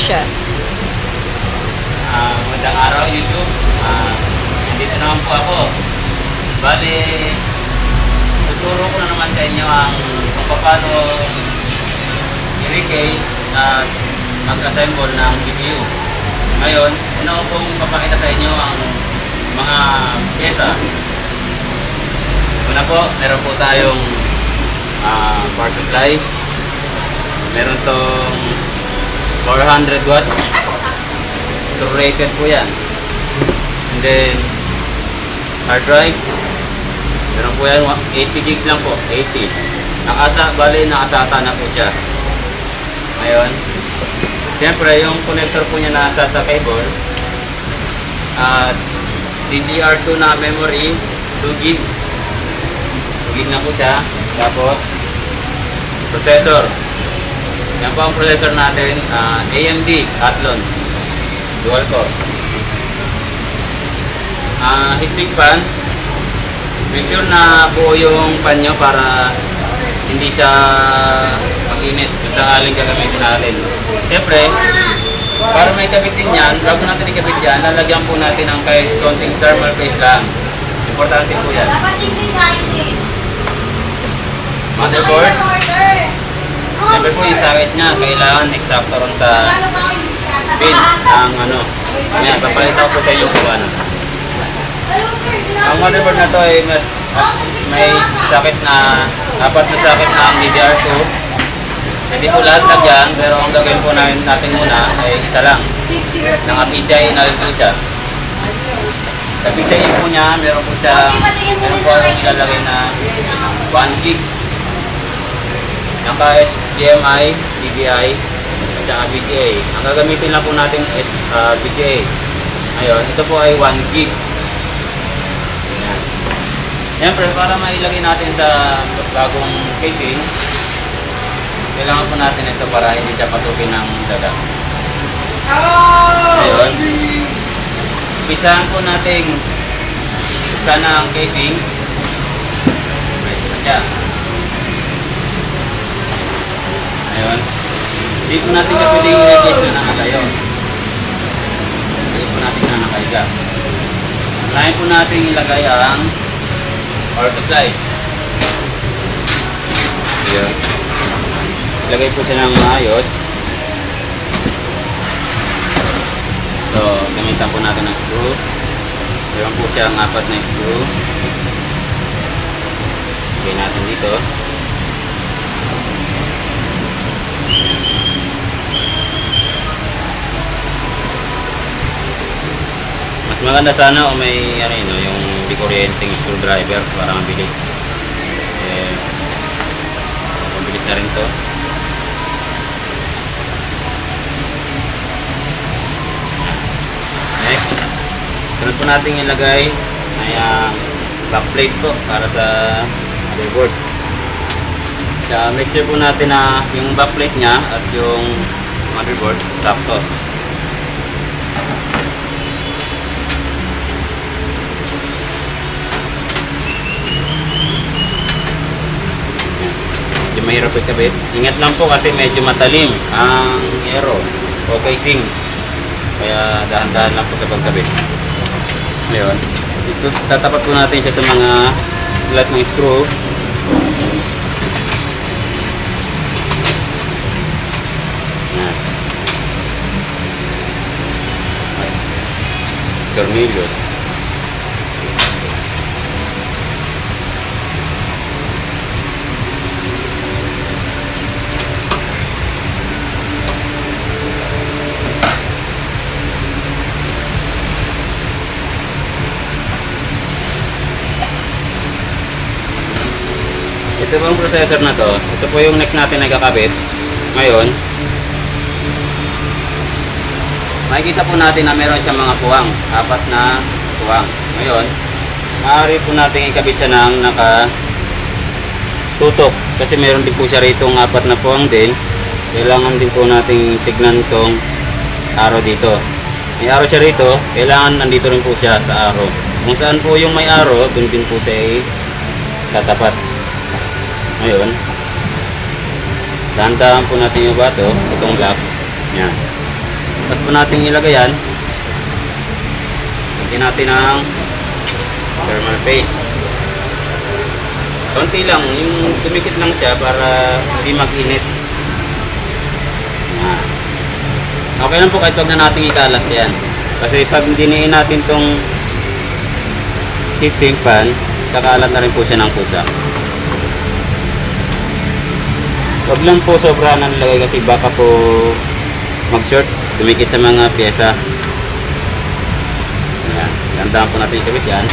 siya. Magandang araw, YouTube. Nandito naman po ako. Bali, tuturo ko na naman sa inyo kung paano i-recase at mag-assemble ng CPU. Ngayon, una ko pong papakita sa inyo ang mga pyesa. Una po, meron po tayong power supply. Meron tong 400 watts. Rated po yan. And then, hard drive. Meron po yan, 80 gig lang po. 80. Nakasata na po siya. Ngayon, siyempre, yung connector po niya na SATA cable. At DDR2 na memory, 2 gig. 2 gig na po siya. Tapos, processor. Yan po ang processor natin, AMD Athlon. Dual core. Heatsink fan. Make sure na buo yung pan nyo para hindi siya mag-init kung sakaling gagamitin natin. Siyempre, para may kabit din yan, bago natin ikabit yan, lalagyan po natin ng kahit konting thermal paste lang. Importante po yan. Motherboard. Siyempre po yung sakit niya, kailangan eksakto ron sa pin ng Ngayon, papalita ko po sa inyo kung ano. Ang motherboard na to ay may sakit na, apat na sakit na ang DDR2. Hindi po lahat lagyan, pero ang gagawin po natin muna ay isa lang. Naka-PCIe na rin po siya. Sa PCIe po niya, meron po ilalagay na 1 gig. Naka-HDMI, DVI, at saka VGA. Ang gagamitin lang po natin is VGA. Ngayon, ito po ay 1 gig. Ayan. Siyempre, para mailagay natin sa bagong casing, kailangan po natin ito para hindi siya pasukin ng daga. Ngayon, umpisahan po natin sana ang casing. Ready na siya. Ngayon, hindi po natin pwedeng i-replace na nakatayo. I-replace po natin na nakahiga. Unahin po natin ilagay ang power supply. Ayan. Ilagay po siya ng maayos. So, gamitan po natin ng screw. Meron po siyang 4 na screw. Ilagay natin dito. Mas maganda sana o may yung bikuryenteng screwdriver para mabilis. Mabilis na rin to. Next, sunod po natin ilagay ay backplate po para sa motherboard. Make sure po natin na yung backplate nya at yung motherboard sakto. Medyo mahirap ikabit. Ingat lang po kasi medyo matalim ang aero o casing. Kaya dahan-dahan lang po sa pagkabit. Ngayon, ito tatapat po natin siya sa mga slot ng screw. Tornilyo. Ito po yung processor na to. Ito po yung next natin na kakabit. Ngayon, makikita po natin na meron siyang mga puwang. 4 na puwang. Ngayon, maaari po natin ikabit siya ng nakatutok. Kasi meron din po siya rito ng 4 na puwang din. Kailangan din po natin tignan tong arrow dito. May arrow siya rito. Kailangan nandito rin po siya sa arrow. Kung saan po yung may arrow, dun din po siya tatapat. Ngayon, dahan-dahan po natin yung bato, itong lock. Yan. Tapos po natin ilagay yan. Lagyan natin ng thermal paste. Konti lang, yung tumikit lang siya para hindi mag-init. Yan. Okay lang po kahit huwag na natin ikalat yan. Kasi pag diniin natin tong heatsink fan, kakalat na rin po siya ng kusa. Huwag lang po sobra na nilagay kasi baka po mag-short, tumikit sa mga pyesa. Yan, gandahan po natin ikabit yan.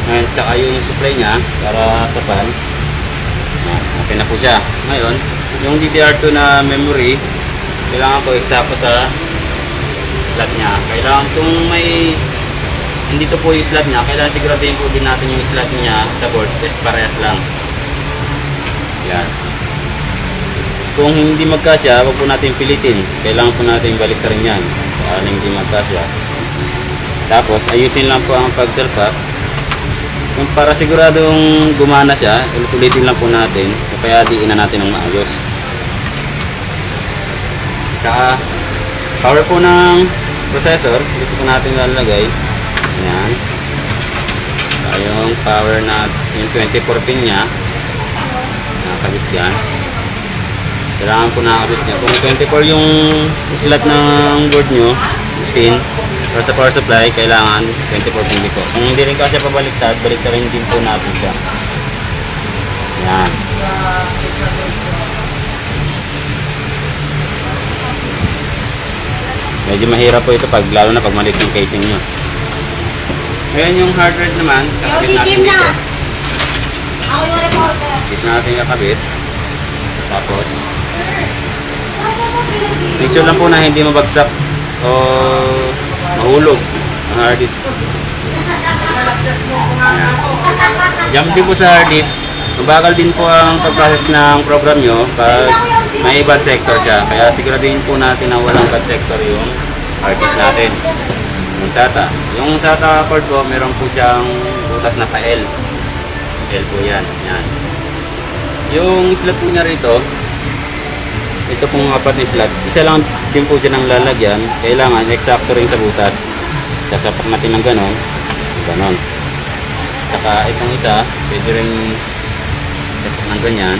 Ngayon, tsaka yung supply niya para sa fan. Yan, okay na po siya. Ngayon, yung DDR2 na memory, kailangan po eksakto sa slot niya. Kailangan kung may hindi to po yung slot niya, kailangan siguraduhin po din natin yung slot niya sa board is parehas lang. Yan. Kung hindi magkasya, wag po natin pilitin. Kailangan po natin balik rin yan. Para hindi magkasya. Tapos, ayusin lang po ang pagsalpak. Kung para siguradong gumana siya, ulitin lang po natin. Kaya diin na natin ng maayos. Tsaka, power po ng processor, dito po natin lalagay. Yan. Saka yung power na yung 24 pin nya, nakakabit yan. Kailangan po nakakabit niya. Kung 24 yung slot ng board nyo, pin, para sa power supply, kailangan 24 pin dito. Kung hindi rin kasi pabaliktad, baliktarin din po natin siya. Yan. Medyo mahirap po ito lalo na pag maliit yung casing nyo. Ngayon yung hard drive naman, kakabit natin dito. Ako yung reporter. Dito natin kakabit. Tapos, make sure lang po na hindi mabagsak o mahulog ang hard disk. Jump din po sa hard disk. Mabagal din po ang pag-process ng program nyo pag may bad sector siya. Kaya siguraduhin po natin na walang bad sector yung hard disk natin. Yung SATA. Yung SATA cord po, meron po siyang butas na pa-L. L po yan. Yan. Yung slot po niya rito, ito pong apat na slot. Isa lang din po dyan ang lalagyan. Kailangan eksakto rin sa butas. Sasapak natin ng ganon. Ganon. Tsaka itong isa, pwede rin sapak ng ganyan.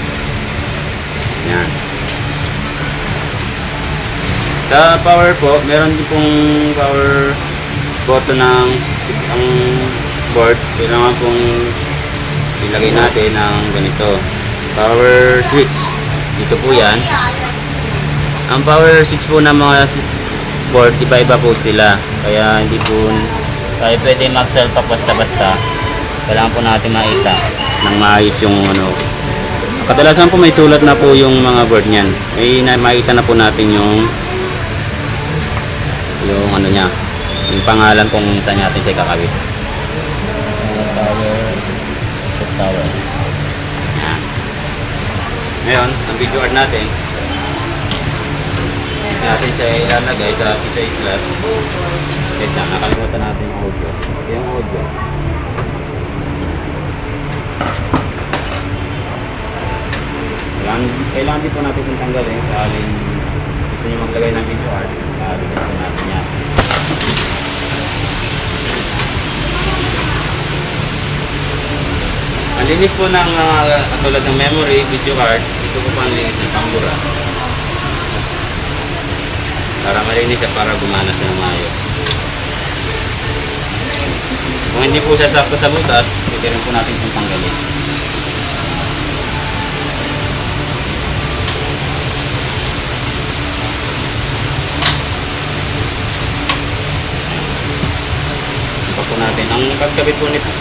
Yan. Sa power po, meron din pong power button ng ang board. Kailangan pong ilagay natin ng ganito. Power switch. Dito po yan. Ang power switch po ng mga board, iba-iba po sila. Kaya hindi po tayo pwede mag-salpak basta-basta. Kailangan po natin makita ng maayos yung ano. Kadalasan po may sulat na po yung mga board niyan. May makita na po natin yung ano niya. Yung pangalan kung saan natin siya kakabit. Power set tower. Yan. Ngayon, ang video card natin siya ilalagay sa isa slot. Wait lang, nakalimutan natin yung audio. Yung audio. Kailangan din po natin itong tanggalin sa aling gusto nyo maglagay ng video card. Reset po natin yan. Ang linis po ng katulad ng memory, video card, ito po po ang linis ng pambura. Para malinis siya, para gumana siya ng maayos. Kung hindi po siya sakto sa butas, pwede rin po natin itong tanggalin. Sipa po natin. Ang pagkabit po nito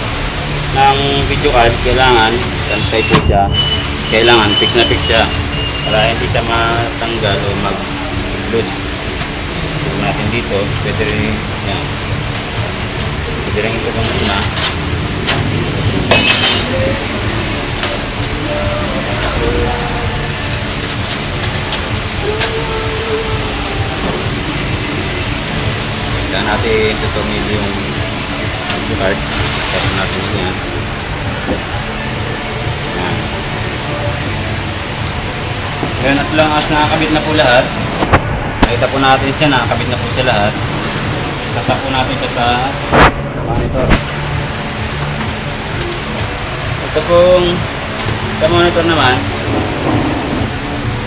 ng video card, kailangan pantay po siya. Kailangan fix na fix siya para hindi siya matanggal o mag-loose. Ito natin dito, pwede rin yan. Pwede rin ito kung una. Kaya natin tutungin yung card. Tapos natin yan. Yan. Ngayon, as long as nakakabit na po lahat, Nakita po natin siya, nakakabit na po siya lahat. Sasak po natin siya sa monitor. Ito pong sa monitor naman,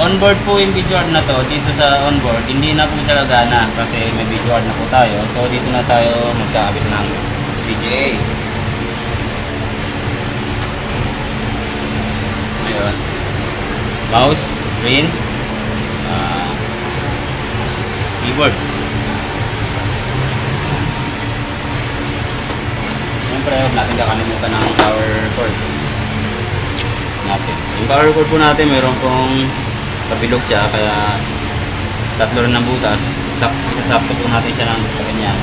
onboard po yung video art na to. Dito sa onboard, hindi na po siya gagana kasi may video art na po tayo. So dito na tayo magkakabit ng VGA. Ngayon, mouse, screen, keyboard. Siyempre, huwag natin kakalimutan ng power cord natin. Yung power cord po natin, mayroon pong kabilog siya, kaya tatlo rin ng butas. Isasakto po natin siya ng ganyan.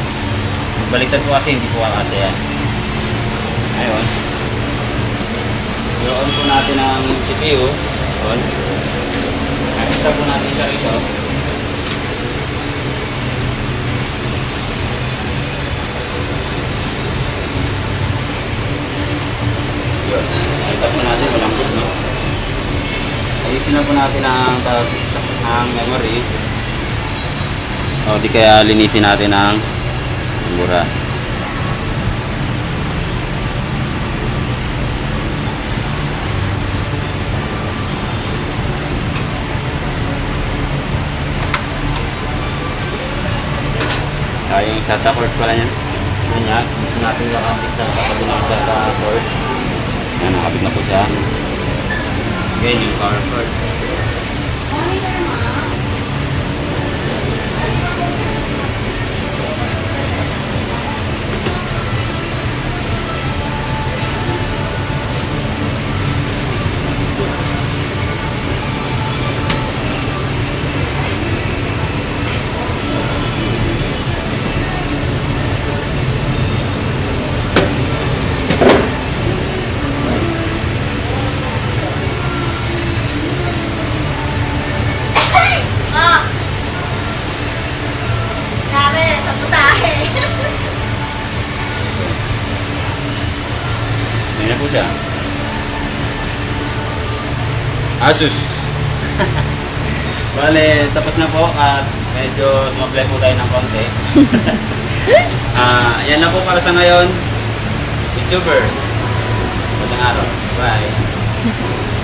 Baliktad po kasi, hindi po kakasya yan. Ngayon, i-on po natin ang CPU. On. Nakita po natin siya rito. Yun. Nakita po natin, walang good, no? Ayusin na po natin ang memory. O, di kaya linisin natin ang mura. Yung SATA cord pala yan. Yan yan. Natin nakapit sa kapag ng SATA cord. Yan, nakapit na po siya. Again, yung power cord. Monitor mo. Ah! Grabe, taputahe. Yan na po siya. Asus. Bale, tapos na po at medyo sumablay po tayo ng konti. Yan na po para sa ngayon. YouTubers. Magandang araw. Bye.